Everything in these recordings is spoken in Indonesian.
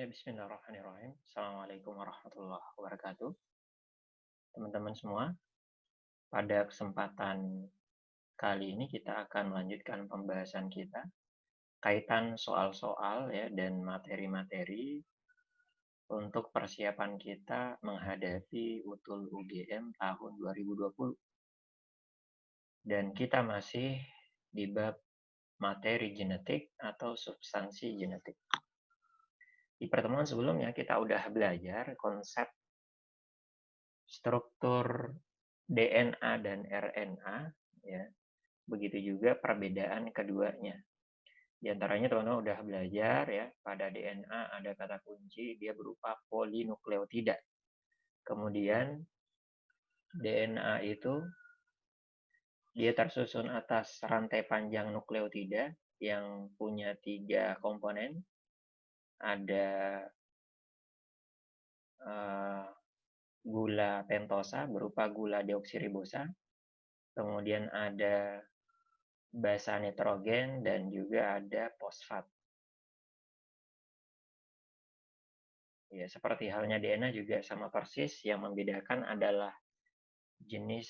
Ya, bismillahirrahmanirrahim. Assalamualaikum warahmatullahi wabarakatuh. Teman-teman semua, pada kesempatan kali ini kita akan melanjutkan pembahasan kita kaitan soal-soal ya dan materi-materi untuk persiapan kita menghadapi UTUL UGM tahun 2020. Dan kita masih di bab materi genetik atau substansi genetik. Di pertemuan sebelumnya kita udah belajar konsep struktur DNA dan RNA, ya. Begitu juga perbedaan keduanya. Di antaranya teman-teman udah belajar ya, pada DNA ada kata kunci, dia berupa polinukleotida. Kemudian DNA itu dia tersusun atas rantai panjang nukleotida yang punya 3 komponen. Ada gula pentosa berupa gula deoksiribosa. Kemudian ada basa nitrogen dan juga ada fosfat. Ya, seperti halnya DNA juga sama persis, yang membedakan adalah jenis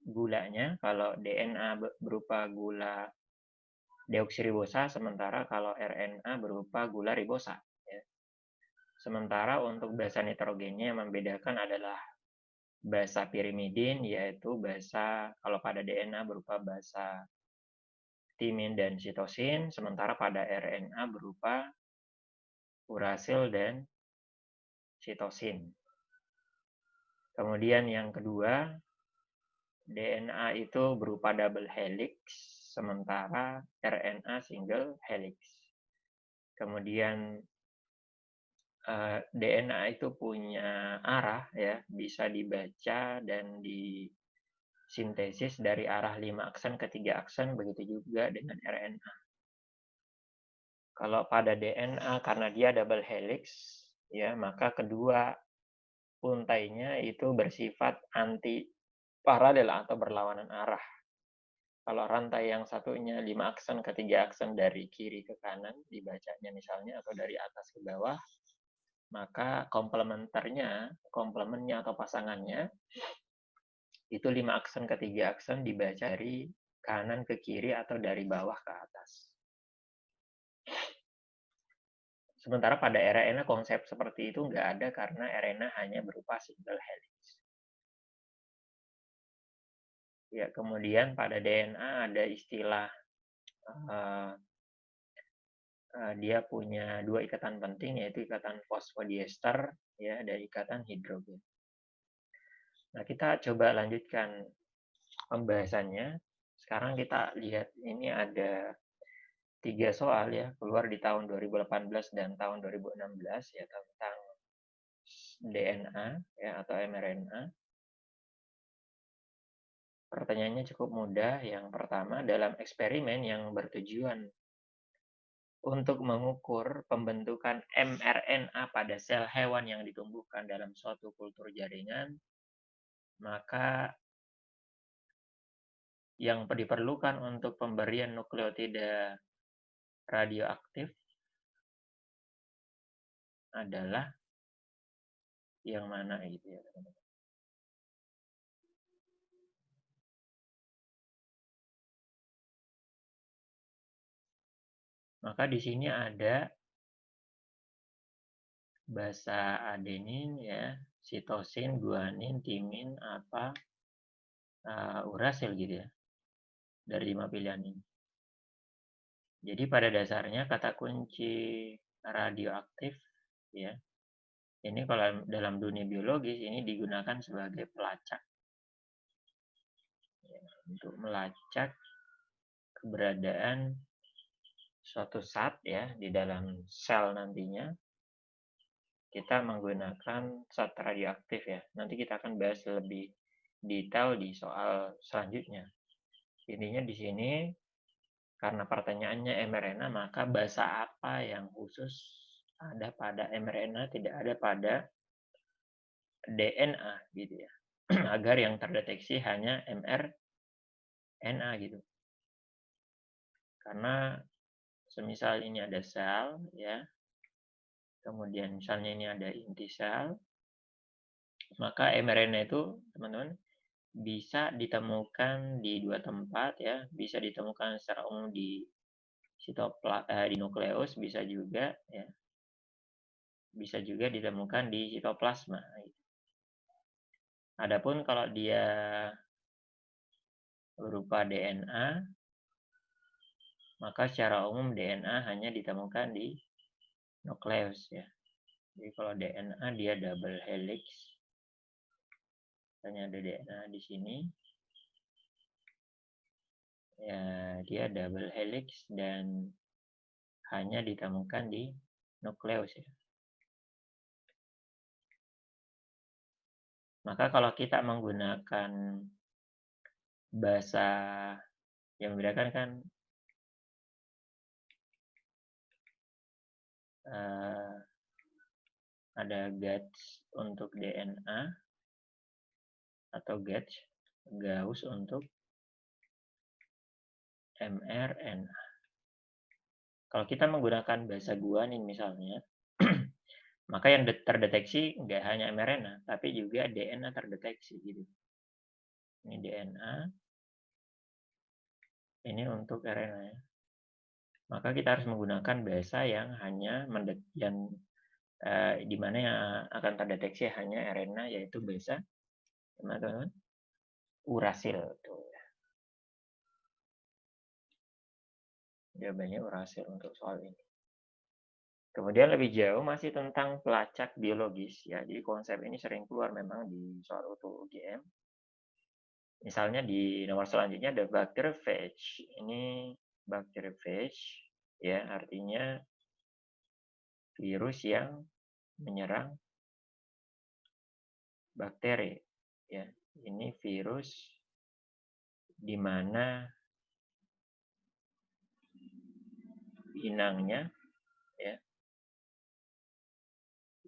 gulanya. Kalau DNA berupa gula deoksiribosa, sementara kalau RNA berupa gula ribosa. Ya. Sementara untuk basa nitrogennya yang membedakan adalah basa pirimidin, yaitu basa kalau pada DNA berupa basa timin dan sitosin, sementara pada RNA berupa urasil dan sitosin. Kemudian yang kedua, DNA itu berupa double helix, sementara RNA single helix. Kemudian DNA itu punya arah ya, bisa dibaca dan disintesis dari arah 5 aksen ke 3 aksen, begitu juga dengan RNA. Kalau pada DNA karena dia double helix ya, maka kedua untainya itu bersifat anti paralel atau berlawanan arah. Kalau rantai yang satunya 5 aksen ke 3 aksen dari kiri ke kanan dibacanya misalnya, atau dari atas ke bawah, maka komplemennya atau pasangannya itu 5 aksen ke 3 aksen dibaca dari kanan ke kiri atau dari bawah ke atas. Sementara pada RNA konsep seperti itu nggak ada karena RNA hanya berupa single helix. Ya, kemudian pada DNA ada istilah dia punya 2 ikatan penting, yaitu ikatan fosfodiester ya, dan ikatan hidrogen. Nah, kita coba lanjutkan pembahasannya. Sekarang kita lihat ini ada 3 soal ya, keluar di tahun 2018 dan tahun 2016 ya, tentang DNA ya atau mRNA. Pertanyaannya cukup mudah. Yang pertama, dalam eksperimen yang bertujuan untuk mengukur pembentukan mRNA pada sel hewan yang ditumbuhkan dalam suatu kultur jaringan, maka yang diperlukan untuk pemberian nukleotida radioaktif adalah yang mana gitu ya, teman-teman. Maka di sini ada basa adenin ya, sitosin, guanin, timin, apa urasil gitu ya, dari 5 pilihan ini. Jadi pada dasarnya kata kunci radioaktif ya, ini kalau dalam dunia biologis ini digunakan sebagai pelacak ya, untuk melacak keberadaan suatu zat ya di dalam sel. Nantinya kita menggunakan zat radioaktif ya. Nanti kita akan bahas lebih detail di soal selanjutnya. Intinya di sini karena pertanyaannya mRNA, maka basa apa yang khusus ada pada mRNA, tidak ada pada DNA gitu ya. Agar yang terdeteksi hanya mRNA gitu. Karena semisal ini ada sel ya, kemudian misalnya ini ada inti sel, maka mRNA itu teman-teman bisa ditemukan di 2 tempat ya, bisa ditemukan secara umum di di nukleus, bisa juga ya, bisa juga ditemukan di sitoplasma. Adapun kalau dia berupa DNA, maka secara umum DNA hanya ditemukan di nukleus ya. Jadi kalau DNA dia double helix, misalnya ada DNA di sini, ya dia double helix dan hanya ditemukan di nukleus ya. Maka kalau kita menggunakan bahasa yang membedakan kan ada Gauss untuk DNA atau Gauss untuk mRNA. Kalau kita menggunakan bahasa guanin misalnya, maka yang terdeteksi nggak hanya mRNA, tapi juga DNA terdeteksi gitu. Ini DNA, ini untuk RNA. Maka kita harus menggunakan bahasa yang hanya di mana yang akan terdeteksi hanya RNA, yaitu bahasa teman-teman urasil. Tuh. Jawabannya urasil untuk soal ini. Kemudian lebih jauh masih tentang pelacak biologis ya. Jadi konsep ini sering keluar memang di soal UTU-UGM. Misalnya di nomor selanjutnya ada bacteriophage. Ini bacteriophage ya, artinya virus yang menyerang bakteri ya. Ini virus di mana inangnya ya.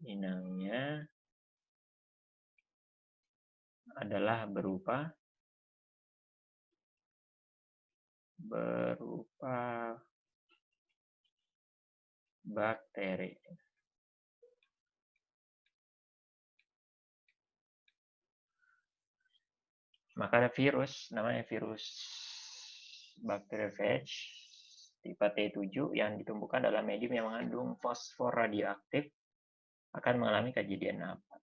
Inangnya adalah berupa bakteri. Maka ada virus, namanya virus bacteriophage tipe T7 yang ditumbuhkan dalam medium yang mengandung fosfor radioaktif akan mengalami kejadian apa?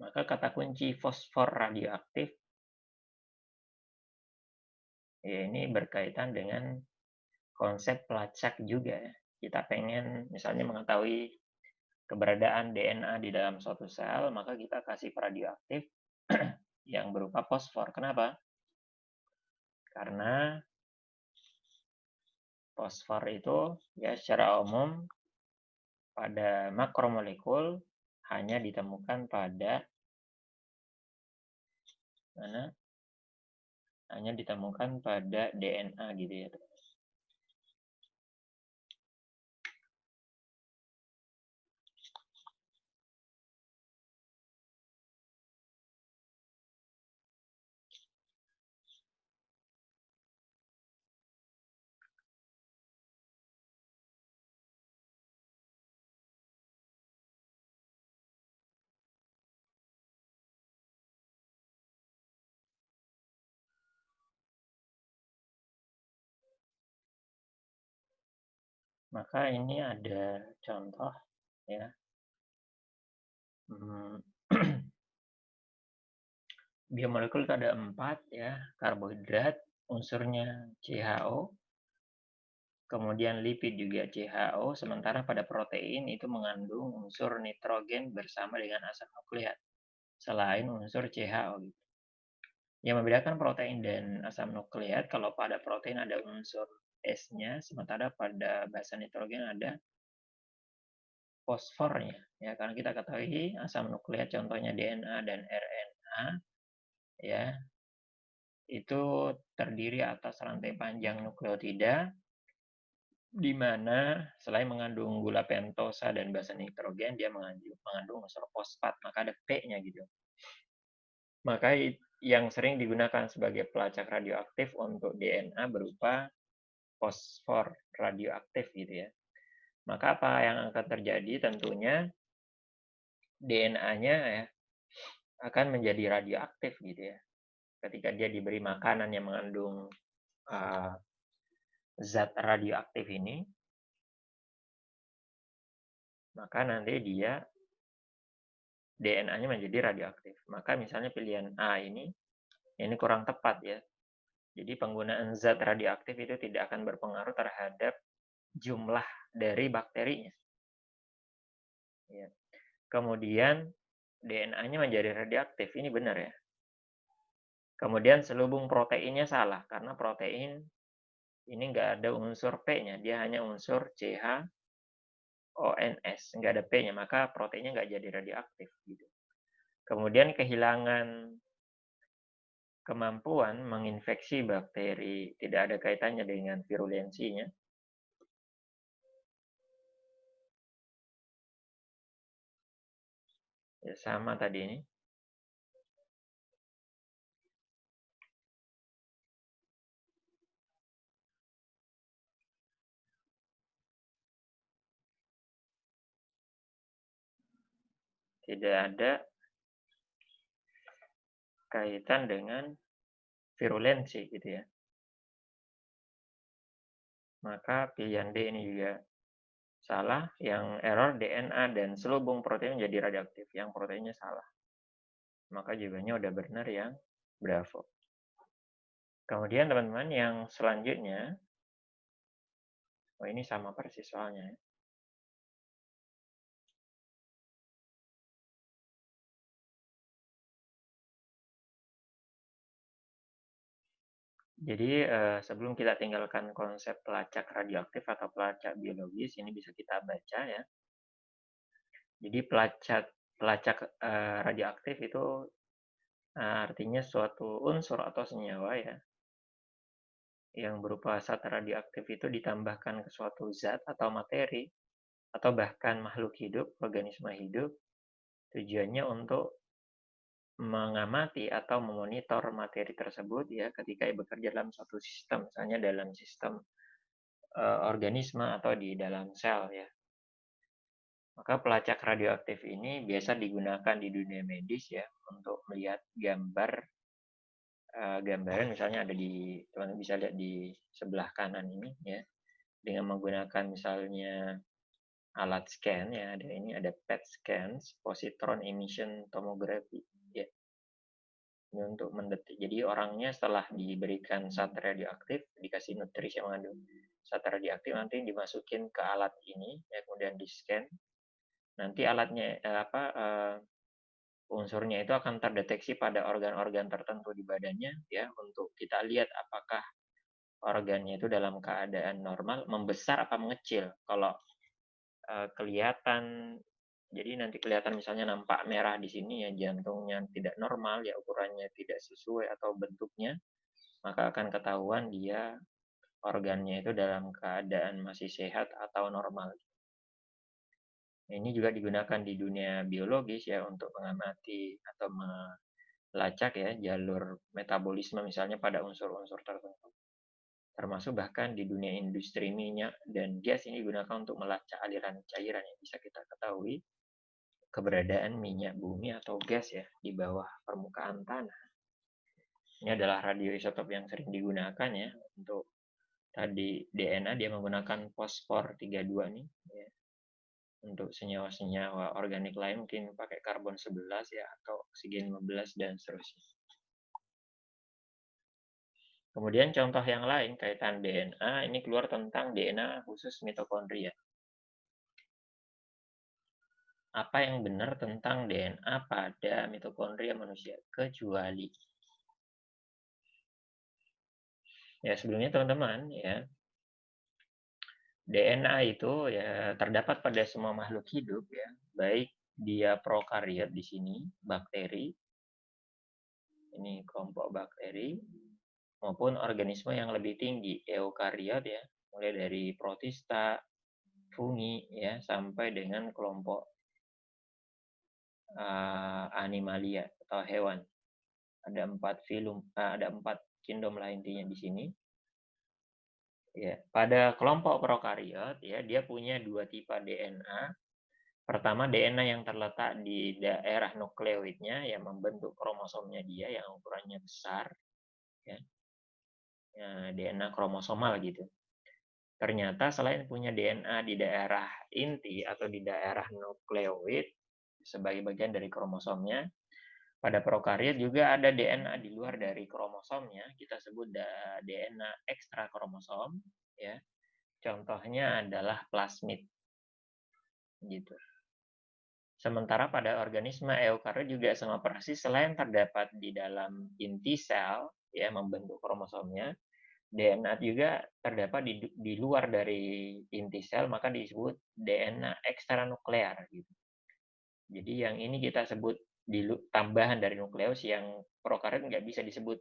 Maka kata kunci fosfor radioaktif ya ini berkaitan dengan konsep pelacak juga ya. Kita pengen misalnya mengetahui keberadaan DNA di dalam suatu sel, maka kita kasih radioaktif yang berupa fosfor. Kenapa? Karena fosfor itu ya secara umum pada makromolekul hanya ditemukan pada mana? Hanya ditemukan pada DNA gitu ya. Maka ini ada contoh ya. Biomolekul itu ada 4 ya, karbohidrat unsurnya CHO, kemudian lipid juga CHO, sementara pada protein itu mengandung unsur nitrogen bersama dengan asam nukleat selain unsur CHO. Yang membedakan protein dan asam nukleat, kalau pada protein ada unsur S-nya, sementara pada basa nitrogen ada fosfornya. Ya, karena kita ketahui asam nukleat contohnya DNA dan RNA ya itu terdiri atas rantai panjang nukleotida di mana selain mengandung gula pentosa dan basa nitrogen dia mengandung unsur fosfat, maka ada P-nya gitu. Maka yang sering digunakan sebagai pelacak radioaktif untuk DNA berupa fosfor radioaktif gitu ya. Maka apa yang akan terjadi? Tentunya DNA-nya ya akan menjadi radioaktif gitu ya. Ketika dia diberi makanan yang mengandung zat radioaktif ini, maka nanti dia DNA-nya menjadi radioaktif. Maka misalnya pilihan A ini kurang tepat ya. Jadi penggunaan zat radioaktif itu tidak akan berpengaruh terhadap jumlah dari bakterinya. Ya. Kemudian DNA-nya menjadi radioaktif, ini benar ya. Kemudian selubung proteinnya salah, karena protein ini nggak ada unsur P-nya, dia hanya unsur CHONS, nggak ada P-nya, maka proteinnya nggak jadi radioaktif. Gitu. Kemudian kehilangan kemampuan menginfeksi bakteri, tidak ada kaitannya dengan virulensinya. Ya, sama tadi ini. Tidak ada kaitan dengan virulensi gitu ya. Maka pilihan D ini juga salah, yang error DNA dan selubung protein menjadi radioaktif, yang proteinnya salah. Maka jawabannya udah benar yang bravo. Kemudian teman-teman yang selanjutnya, oh ini sama persis soalnya. Jadi sebelum kita tinggalkan konsep pelacak radioaktif atau pelacak biologis, ini bisa kita baca ya. Jadi pelacak radioaktif itu artinya suatu unsur atau senyawa ya yang berupa zat radioaktif itu ditambahkan ke suatu zat atau materi atau bahkan makhluk hidup, organisme hidup, tujuannya untuk mengamati atau memonitor materi tersebut ya ketika bekerja dalam suatu sistem, misalnya dalam sistem organisme atau di dalam sel ya. Maka pelacak radioaktif ini biasa digunakan di dunia medis ya untuk melihat gambaran, misalnya ada di, teman-teman bisa lihat di sebelah kanan ini ya, dengan menggunakan misalnya alat scan ya, ada PET scans, positron emission tomography ya. Ini untuk mendetik. Jadi orangnya setelah diberikan zat radioaktif, dikasih nutrisi yang mengandung zat radioaktif, nanti dimasukin ke alat ini ya, kemudian di scan. Nanti alatnya unsurnya itu akan terdeteksi pada organ-organ tertentu di badannya ya, untuk kita lihat apakah organnya itu dalam keadaan normal, membesar apa mengecil. Kalau kelihatan, jadi nanti kelihatan misalnya nampak merah di sini ya, jantungnya tidak normal ya, ukurannya tidak sesuai atau bentuknya, maka akan ketahuan dia organnya itu dalam keadaan masih sehat atau normal. Ini juga digunakan di dunia biologis ya untuk mengamati atau melacak ya jalur metabolisme misalnya pada unsur-unsur tertentu. Termasuk bahkan di dunia industri minyak dan gas ini digunakan untuk melacak aliran cairan yang bisa kita ketahui keberadaan minyak bumi atau gas ya di bawah permukaan tanah. Ini adalah radioisotop yang sering digunakan ya untuk tadi DNA, dia menggunakan fosfor 32 nih ya. Untuk senyawa-senyawa organik lain mungkin pakai karbon 11 ya, atau oksigen 15 dan seterusnya. Kemudian contoh yang lain kaitan DNA, ini keluar tentang DNA khusus mitokondria. Apa yang benar tentang DNA pada mitokondria manusia kecuali ya, sebelumnya teman-teman ya, DNA itu ya terdapat pada semua makhluk hidup ya, baik dia prokariot di sini, bakteri, ini kelompok bakteri, maupun organisme yang lebih tinggi, eukariot ya, mulai dari protista, fungi ya, sampai dengan kelompok animalia atau hewan. Ada 4 filum, ada 4 kingdom lah intinya di sini. Ya, pada kelompok prokariot ya, dia punya 2 tipe DNA. Pertama, DNA yang terletak di daerah nukleoidnya yang membentuk kromosomnya dia yang ukurannya besar, ya, DNA kromosomal gitu. Ternyata selain punya DNA di daerah inti atau di daerah nukleoid sebagai bagian dari kromosomnya, pada prokariot juga ada DNA di luar dari kromosomnya, kita sebut DNA ekstra kromosom, ya. Contohnya adalah plasmid, gitu. Sementara pada organisme eukariot juga sama persis, selain terdapat di dalam inti sel, ya, membentuk kromosomnya, DNA juga terdapat di luar dari inti sel, maka disebut DNA ekstranuklear, gitu. Jadi yang ini kita sebut tambahan dari nukleus, yang prokariot nggak bisa disebut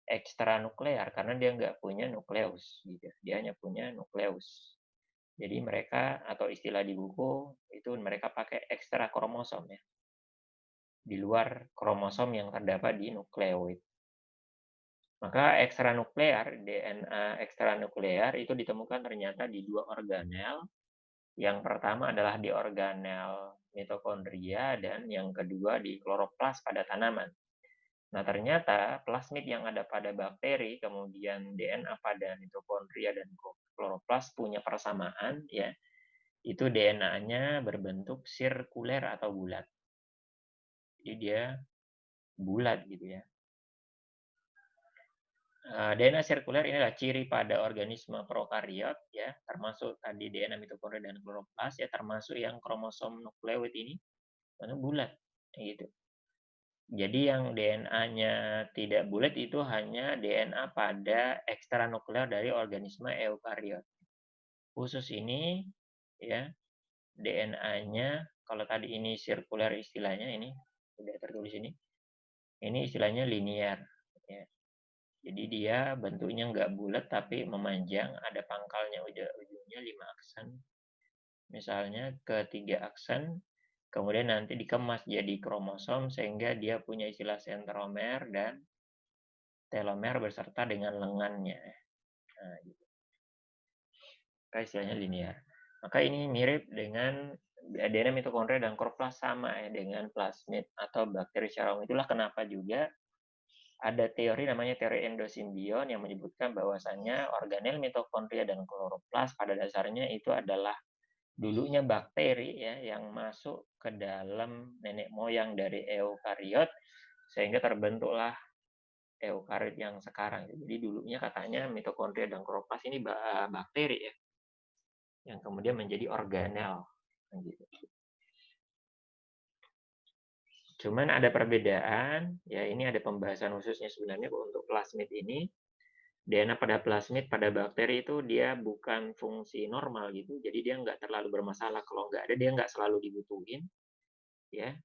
ekstranuklear karena dia nggak punya nukleus, gitu. Dia hanya punya nukleus. Jadi mereka, atau istilah di buku itu, mereka pakai ekstra kromosom, ya, di luar kromosom yang terdapat di nukleoid. Maka ekstranuklear, DNA ekstranuklear itu ditemukan ternyata di 2 organel. Yang pertama adalah di organel mitokondria dan yang kedua di kloroplas pada tanaman. Nah, ternyata plasmid yang ada pada bakteri, kemudian DNA pada mitokondria dan kloroplas punya persamaan, ya. Itu DNA-nya berbentuk sirkuler atau bulat. Jadi dia bulat gitu ya. DNA sirkuler inilah ciri pada organisme prokariot, ya, termasuk tadi DNA mitokondria dan kloroplas, ya, termasuk yang kromosom nukleoid ini warna bulat, gitu. Jadi yang DNA-nya tidak bulat itu hanya DNA pada ekstranuklear dari organisme eukariot. Khusus ini, ya, DNA-nya kalau tadi ini sirkuler istilahnya, ini sudah tertulis ini istilahnya linier, ya. Jadi dia bentuknya nggak bulat tapi memanjang, ada pangkalnya ujungnya 5 aksen. Misalnya ke 3 aksen, kemudian nanti dikemas jadi kromosom sehingga dia punya istilah sentromer dan telomer beserta dengan lengannya. Nah, gitu. Maka istilahnya linear. Maka ini mirip dengan DNA mitokondria dan kloroplas, sama ya dengan plasmid atau bakteri secara umum. Itulah kenapa juga ada teori namanya teori endosimbion yang menyebutkan bahwasannya organel mitokondria dan kloroplas pada dasarnya itu adalah dulunya bakteri, ya, yang masuk ke dalam nenek moyang dari eukariot sehingga terbentuklah eukariot yang sekarang. Jadi dulunya katanya mitokondria dan kloroplas ini bakteri, ya, yang kemudian menjadi organel, gitu. Cuman ada perbedaan, ya, ini ada pembahasan khususnya sebenarnya untuk plasmid ini. DNA pada plasmid pada bakteri itu dia bukan fungsi normal gitu, jadi dia nggak terlalu bermasalah. Kalau nggak ada, dia nggak selalu dibutuhin, ya.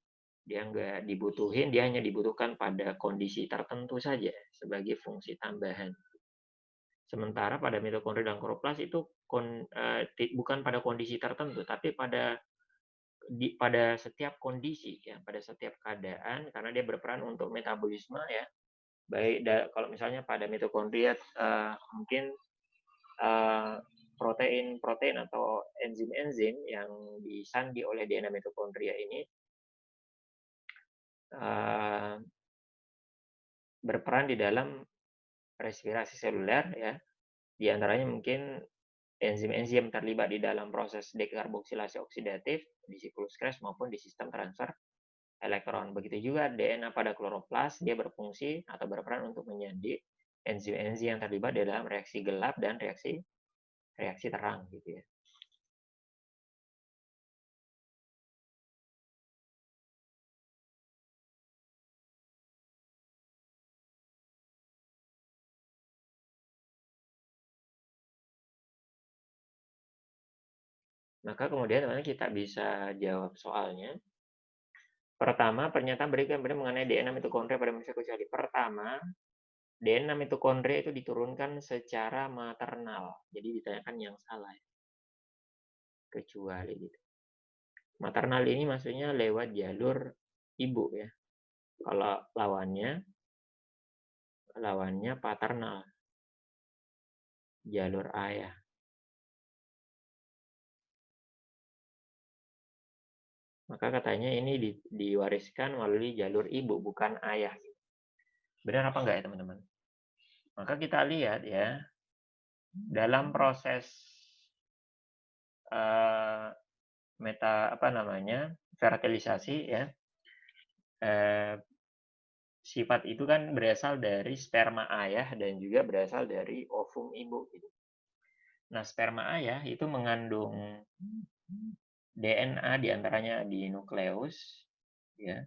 Dia nggak dibutuhin, dia hanya dibutuhkan pada kondisi tertentu saja sebagai fungsi tambahan. Sementara pada mitokondria dan kloroplas itu bukan pada kondisi tertentu, tapi pada setiap kondisi, ya, pada setiap keadaan, karena dia berperan untuk metabolisme, ya. Baik kalau misalnya pada mitokondria mungkin protein-protein atau enzim-enzim yang disandi oleh DNA mitokondria ini berperan di dalam respirasi seluler, ya. Di antaranya mungkin enzim-enzim terlibat di dalam proses dekarboksilasi oksidatif di siklus Krebs maupun di sistem transfer elektron. Begitu juga DNA pada kloroplas, dia berfungsi atau berperan untuk menyandi enzim-enzim yang terlibat di dalam reaksi gelap dan reaksi terang, gitu ya. Maka kemudian kita bisa jawab soalnya. Pertama, pernyataan berikut mengenai DNA mitokondria pada manusia kecuali. Pertama, DNA mitokondria itu diturunkan secara maternal. Jadi ditanyakan yang salah. Kecuali gitu. Maternal ini maksudnya lewat jalur ibu, ya. Kalau lawannya paternal. jalur ayah. Maka katanya ini diwariskan melalui jalur ibu, bukan ayah. Benar apa enggak ya teman-teman? Maka kita lihat ya, dalam proses fertilisasi ya, sifat itu kan berasal dari sperma ayah dan juga berasal dari ovum ibu gitu. Nah, sperma ayah itu mengandung DNA diantaranya di nukleus ya.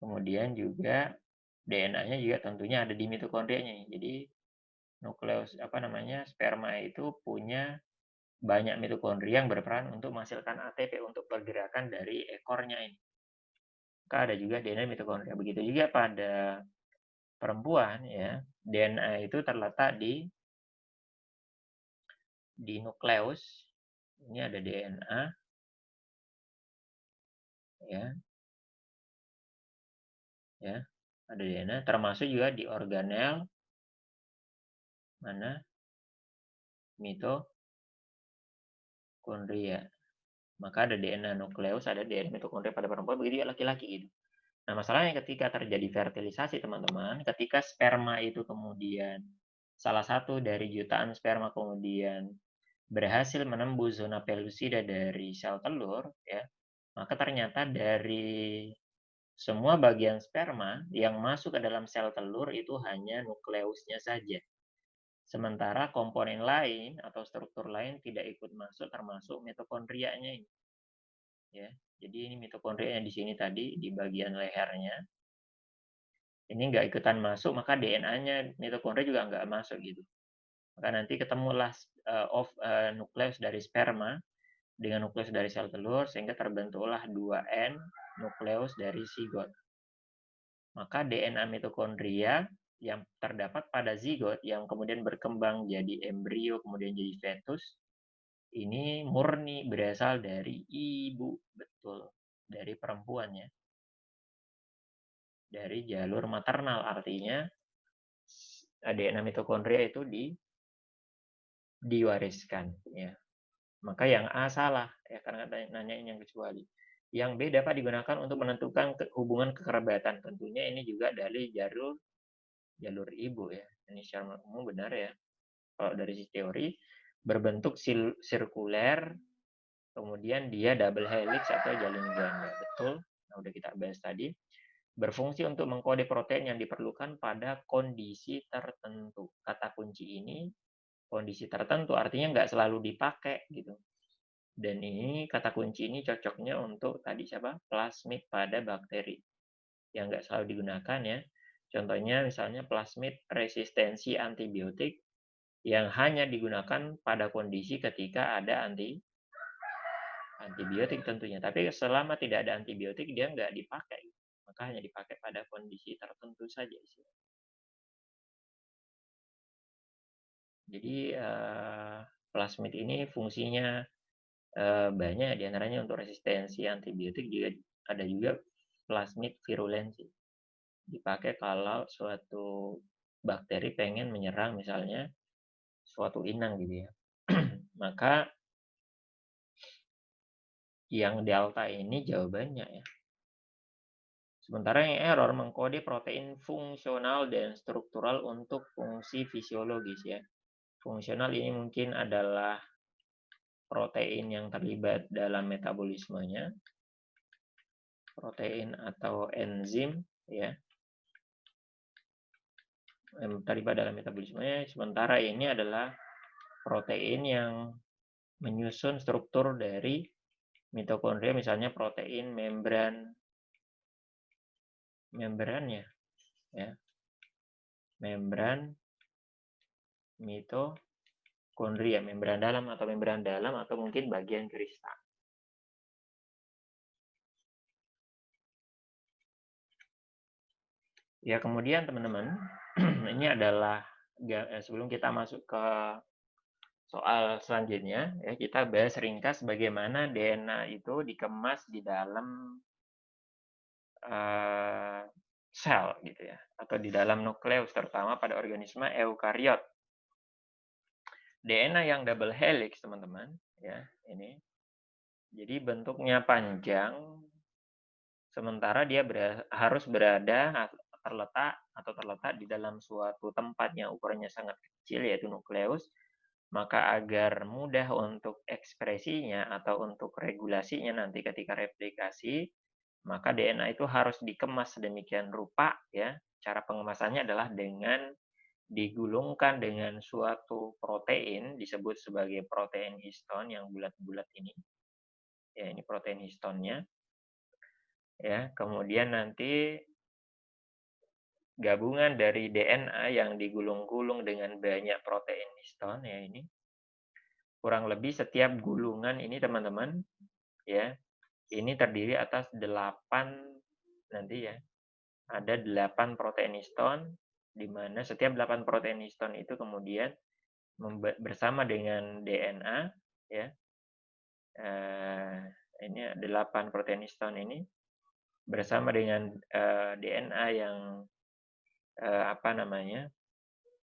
Kemudian juga DNA-nya juga tentunya ada di mitokondrianya. Jadi nukleus sperma itu punya banyak mitokondria yang berperan untuk menghasilkan ATP untuk pergerakan dari ekornya ini. Maka ada juga DNA mitokondria. Begitu juga pada perempuan ya, DNA itu terletak di nukleus. Ini ada DNA ya. Ya. Ada DNA termasuk juga di organel mana? Mitokondria. Maka ada DNA nukleus, ada DNA mitokondria pada perempuan, begitu juga laki-laki gitu. Nah, masalahnya ketika terjadi fertilisasi, teman-teman, ketika sperma itu kemudian salah satu dari jutaan sperma kemudian berhasil menembus zona pellucida dari sel telur, ya, maka ternyata dari semua bagian sperma yang masuk ke dalam sel telur itu hanya nukleusnya saja. Sementara komponen lain atau struktur lain tidak ikut masuk, termasuk mitokondrianya ini. Ya, jadi ini mitokondria yang di sini tadi di bagian lehernya. Ini nggak ikutan masuk, maka DNA-nya mitokondria juga nggak masuk gitu. Maka nanti ketemulah nukleus dari sperma dengan nukleus dari sel telur sehingga terbentuklah 2N nukleus dari zigot. Maka DNA mitokondria yang terdapat pada zigot yang kemudian berkembang jadi embrio kemudian jadi fetus ini murni berasal dari ibu, betul, dari perempuannya. Dari jalur maternal, artinya DNA mitokondria itu diwariskan ya. Maka yang A salah ya karena nanyain yang kecuali. Yang B dapat digunakan untuk menentukan hubungan kekerabatan. Tentunya ini juga dari jalur ibu ya. Ini secara umum benar ya. Kalau dari sisi teori berbentuk sirkuler, kemudian dia double helix atau jalur ganda. Betul. Nah, udah kita bahas tadi. Berfungsi untuk mengkode protein yang diperlukan pada kondisi tertentu. Kata kunci ini kondisi tertentu artinya nggak selalu dipakai gitu. Dan ini kata kunci ini cocoknya untuk tadi plasmid pada bakteri yang nggak selalu digunakan ya. Contohnya misalnya plasmid resistensi antibiotik yang hanya digunakan pada kondisi ketika ada antibiotik tentunya. Tapi selama tidak ada antibiotik dia nggak dipakai. Maka hanya dipakai pada kondisi tertentu saja. Jadi plasmid ini fungsinya banyak, diantaranya untuk resistensi antibiotik, juga ada juga plasmid virulensi. Dipakai kalau suatu bakteri pengen menyerang misalnya suatu inang gitu ya. Maka yang delta ini jawabannya ya. Sementara yang error mengkode protein fungsional dan struktural untuk fungsi fisiologis ya. Fungsional ini mungkin adalah protein yang terlibat dalam metabolismenya, protein atau enzim ya, yang terlibat dalam metabolismenya. Sementara ini adalah protein yang menyusun struktur dari mitokondria, misalnya protein membrannya ya, membran mitokondria, membran dalam atau mungkin bagian kristal. Ya, kemudian teman-teman, ini adalah sebelum kita masuk ke soal selanjutnya, ya kita bahas ringkas bagaimana DNA itu dikemas di dalam sel gitu ya, atau di dalam nukleus terutama pada organisme eukariot. DNA yang double helix, teman-teman, ya, ini. Jadi bentuknya panjang, sementara dia harus berada terletak di dalam suatu tempat yang ukurannya sangat kecil, yaitu nukleus. Maka agar mudah untuk ekspresinya atau untuk regulasinya nanti ketika replikasi, maka DNA itu harus dikemas sedemikian rupa, ya. Cara pengemasannya adalah dengan digulungkan dengan suatu protein disebut sebagai protein histon yang bulat-bulat ini. Ya, ini protein histonnya. Ya, kemudian nanti gabungan dari DNA yang digulung-gulung dengan banyak protein histon, ya ini. Kurang lebih setiap gulungan ini, teman-teman, ya, ini terdiri atas 8 nanti ya. Ada 8 protein histon, di mana setiap 8 protein histon itu kemudian bersama dengan DNA, ya. Ini 8 protein histon ini bersama dengan DNA yang apa namanya,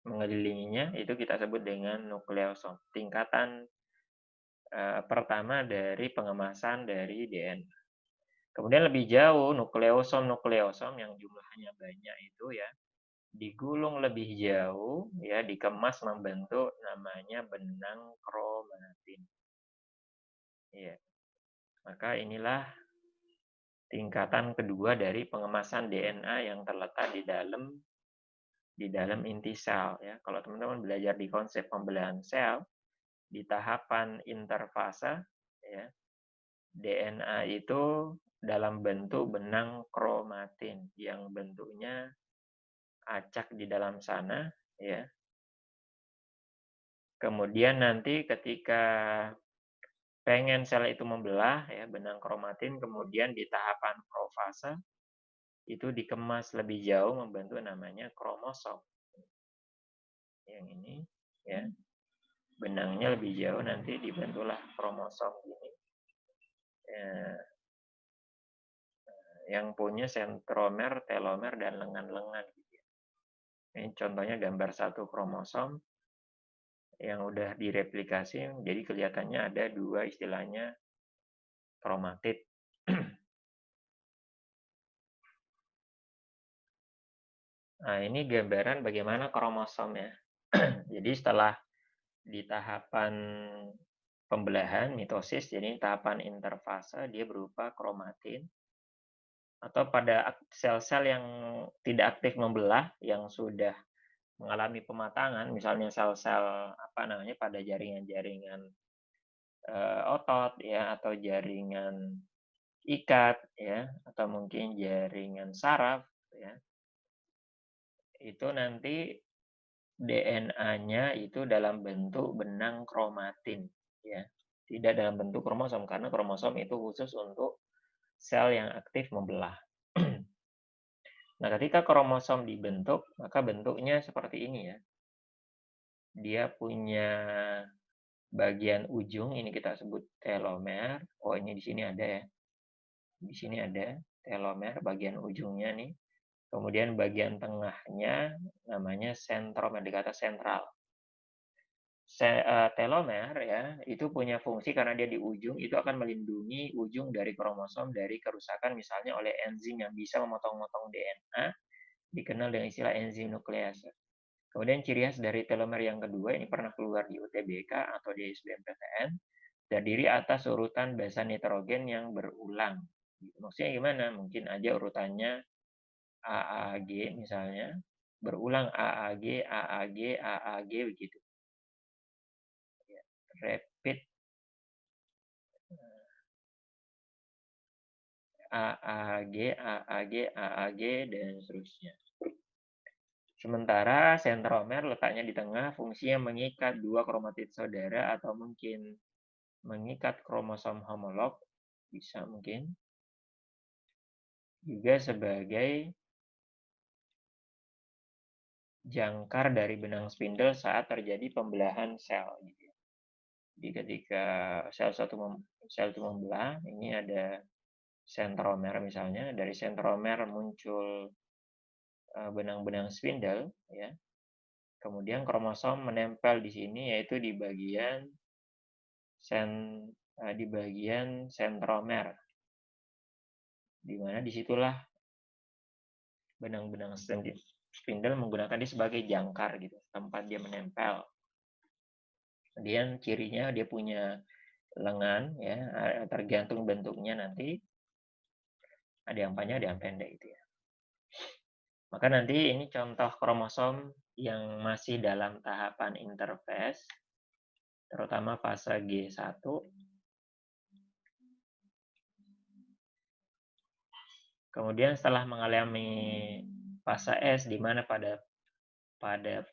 mengelilinginya, itu kita sebut dengan nukleosom. Tingkatan pertama dari pengemasan dari DNA. Kemudian lebih jauh, nukleosom yang jumlahnya banyak itu, ya, digulung lebih jauh, ya, dikemas membentuk namanya benang kromatin. Ya. Maka inilah tingkatan kedua dari pengemasan DNA yang terletak di dalam inti sel, ya. Kalau teman-teman belajar di konsep pembelahan sel di tahapan interfase, ya, DNA itu dalam bentuk benang kromatin yang bentuknya acak di dalam sana, ya. Kemudian nanti ketika pengen sel itu membelah, ya, benang kromatin kemudian di tahapan profase itu dikemas lebih jauh membentuk namanya kromosom. Yang ini, ya. Benangnya lebih jauh nanti dibentuklah kromosom ini. Ya, yang punya sentromer, telomer, dan lengan-lengan. Ini contohnya gambar satu kromosom yang udah direplikasi, jadi kelihatannya ada dua istilahnya kromatid. Nah, ini gambaran bagaimana kromosom, ya. Jadi setelah di tahapan pembelahan, mitosis, jadi tahapan interfase, dia berupa kromatin. Atau pada sel-sel yang tidak aktif membelah, yang sudah mengalami pematangan, misalnya sel-sel apa namanya pada jaringan-jaringan otot, ya, atau jaringan ikat, ya, atau mungkin jaringan saraf, ya. Itu nanti DNA-nya itu dalam bentuk benang kromatin, ya. Tidak dalam bentuk kromosom, karena kromosom itu khusus untuk sel yang aktif membelah. Nah, ketika kromosom dibentuk, maka bentuknya seperti ini, ya. Dia punya bagian ujung, ini kita sebut telomer. Oh, ini di sini ada, ya. Di sini ada telomer, bagian ujungnya nih. Kemudian bagian tengahnya namanya sentromer, dikata sentral. Telomer, ya, itu punya fungsi karena dia di ujung, itu akan melindungi ujung dari kromosom dari kerusakan misalnya oleh enzim yang bisa memotong-motong DNA, dikenal dengan istilah enzim nuklease. Kemudian ciri khas dari telomer yang kedua, ini pernah keluar di UTBK atau di SBMPTN, terdiri atas urutan basa nitrogen yang berulang. Maksudnya gimana? Mungkin aja urutannya AAG misalnya, berulang AAG, AAG, AAG begitu. Rapid AAG, AAG, AAG, dan seterusnya. Sementara sentromer letaknya di tengah, fungsinya mengikat dua kromatid saudara atau mungkin mengikat kromosom homolog, bisa mungkin. Juga sebagai jangkar dari benang spindle saat terjadi pembelahan sel. Jadi ketika sel itu membelah, ini ada sentromer misalnya, dari sentromer muncul benang-benang spindle, ya. Kemudian kromosom menempel di sini, yaitu di bagian sentromer, di mana disitulah benang-benang spindle menggunakan dia sebagai jangkar gitu, tempat dia menempel. Kemudian cirinya dia punya lengan ya, tergantung bentuknya nanti. Ada yang panjang, ada yang pendek gitu ya. Maka nanti ini contoh kromosom yang masih dalam tahapan interfase, terutama fase G1. Kemudian setelah mengalami fase S, di mana pada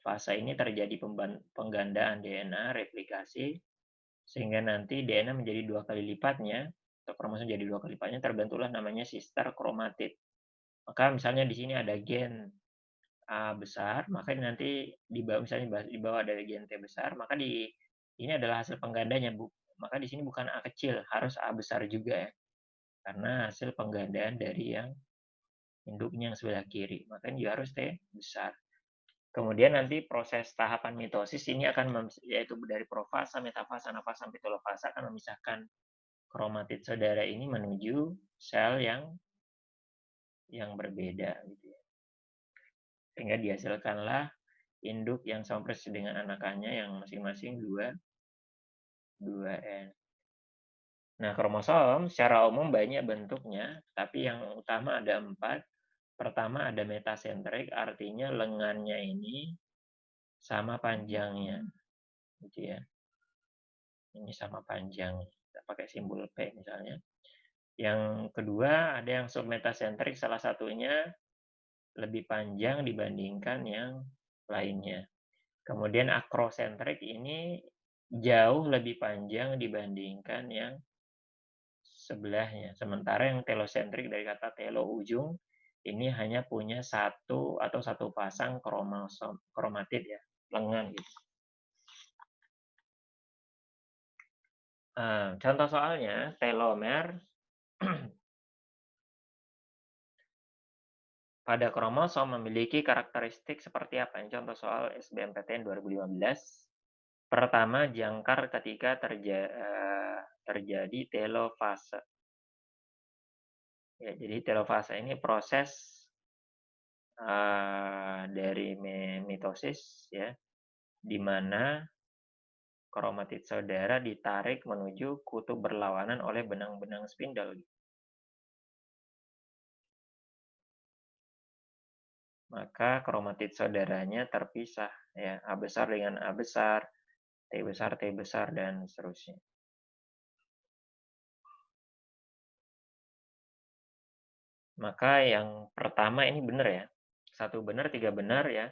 fase ini terjadi penggandaan DNA, replikasi, sehingga nanti DNA menjadi 2 kali lipatnya, atau kromosom jadi 2 kali lipatnya, terbentuklah namanya sister kromatid. Maka misalnya di sini ada gen A besar, maka nanti di bawah, misalnya di bawah ada gen T besar, maka ini adalah hasil penggandanya, maka di sini bukan A kecil, harus A besar juga ya. Karena hasil penggandaan dari yang induknya yang sebelah kiri, maka juga harus T besar. Kemudian nanti proses tahapan mitosis ini akan yaitu dari profasa, metafasa, anafasa, sampai telofasa akan memisahkan kromatid saudara ini menuju sel yang berbeda gitu ya. Sehingga dihasilkanlah induk yang sama persis dengan anakannya yang masing-masing 2N. Nah, kromosom secara umum banyak bentuknya, tapi yang utama ada 4. Pertama ada metasentrik, artinya lengannya ini sama panjangnya, gitu ya. Ini sama panjang, kita pakai simbol P misalnya. Yang kedua ada yang submetasentrik, salah satunya lebih panjang dibandingkan yang lainnya. Kemudian akrosentrik ini jauh lebih panjang dibandingkan yang sebelahnya. Sementara yang telosentrik dari kata telo ujung, ini hanya punya satu atau satu pasang kromatid ya, lengan gitu. Contoh soalnya, telomer pada kromosom memiliki karakteristik seperti apa? Ini contoh soal SBMPTN 2015. Pertama, jangkar ketika terjadi telofase. Ya, jadi telofase ini proses dari mitosis ya, di mana kromatid saudara ditarik menuju kutub berlawanan oleh benang-benang spindle. Maka kromatid saudaranya terpisah ya, A besar dengan A besar, T besar, dan seterusnya. Maka yang pertama ini benar ya. 1 benar, 3 benar ya.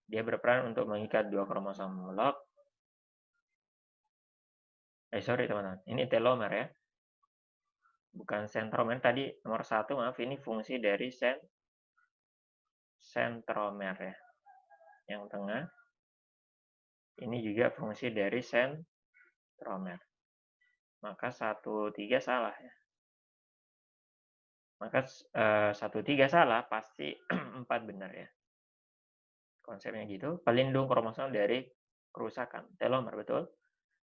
Dia berperan untuk mengikat 2 kromosom homolog. Sorry teman-teman, ini telomer ya. Bukan sentromer. Tadi nomor 1, maaf, ini fungsi dari sentromer ya. Yang tengah. Ini juga fungsi dari sentromer. Maka 1, 3 salah ya. Maka 1, 3 salah, pasti 4 benar ya. Konsepnya gitu, pelindung kromosom dari kerusakan. Telomer, betul.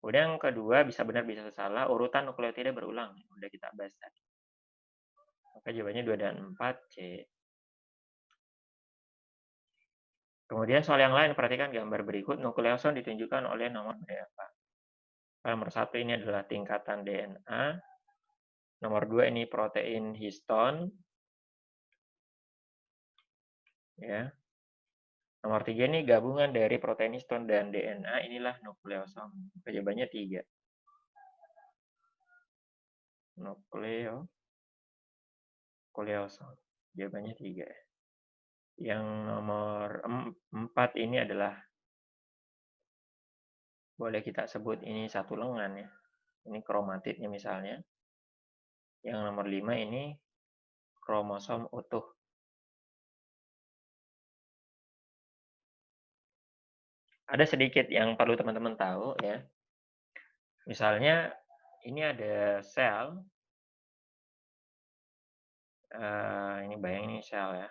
Kemudian yang kedua, bisa benar, bisa salah, urutan nukleotida berulang. Udah kita bahas tadi. Maka jawabannya 2 dan 4, C. Kemudian soal yang lain, perhatikan gambar berikut. Nukleosom ditunjukkan oleh nomor berapa. Nomor 1 ini adalah tingkatan DNA. Nomor 2 ini protein histon. Ya. Nomor 3 ini gabungan dari protein histon dan DNA. Inilah nukleosom. Jawabannya 3. Nukleosom. Jawabannya 3. Yang nomor 4 ini adalah, boleh kita sebut ini satu lengan ya. Ini kromatidnya misalnya. Yang nomor 5 ini kromosom utuh. Ada sedikit yang perlu teman-teman tahu ya. Misalnya ini ada sel. Ini bayangin ini sel ya.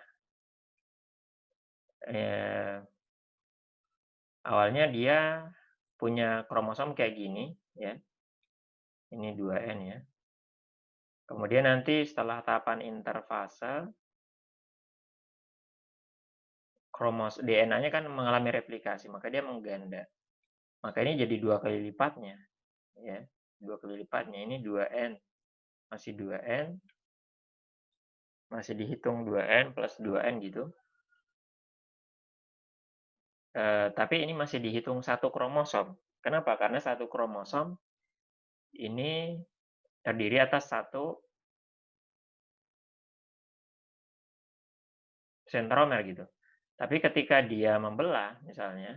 Awalnya dia punya kromosom kayak gini, ya. Ini 2N ya. Kemudian nanti setelah tahapan interfase, DNA-nya kan mengalami replikasi, maka dia mengganda. Maka ini jadi 2 kali lipatnya, ya. 2 kali lipatnya, ini 2N, masih 2N, masih dihitung 2N plus 2N gitu. Tapi ini masih dihitung satu kromosom. Kenapa? Karena satu kromosom ini terdiri atas satu sentromer gitu. Tapi ketika dia membelah, misalnya,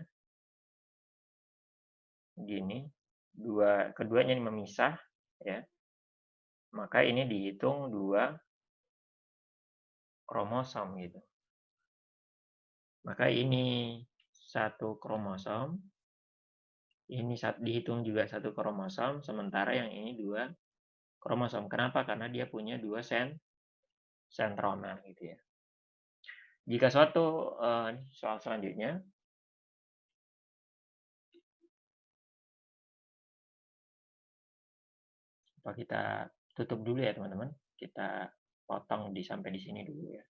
gini, keduanya ini memisah, ya, maka ini dihitung 2 kromosom gitu. Maka ini satu kromosom, ini dihitung juga satu kromosom, sementara yang ini 2 kromosom. Kenapa? Karena dia punya 2 sentromer gitu ya. Jika soal selanjutnya, kita tutup dulu ya teman-teman. Kita potong sampai di sini dulu ya.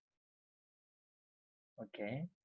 Oke.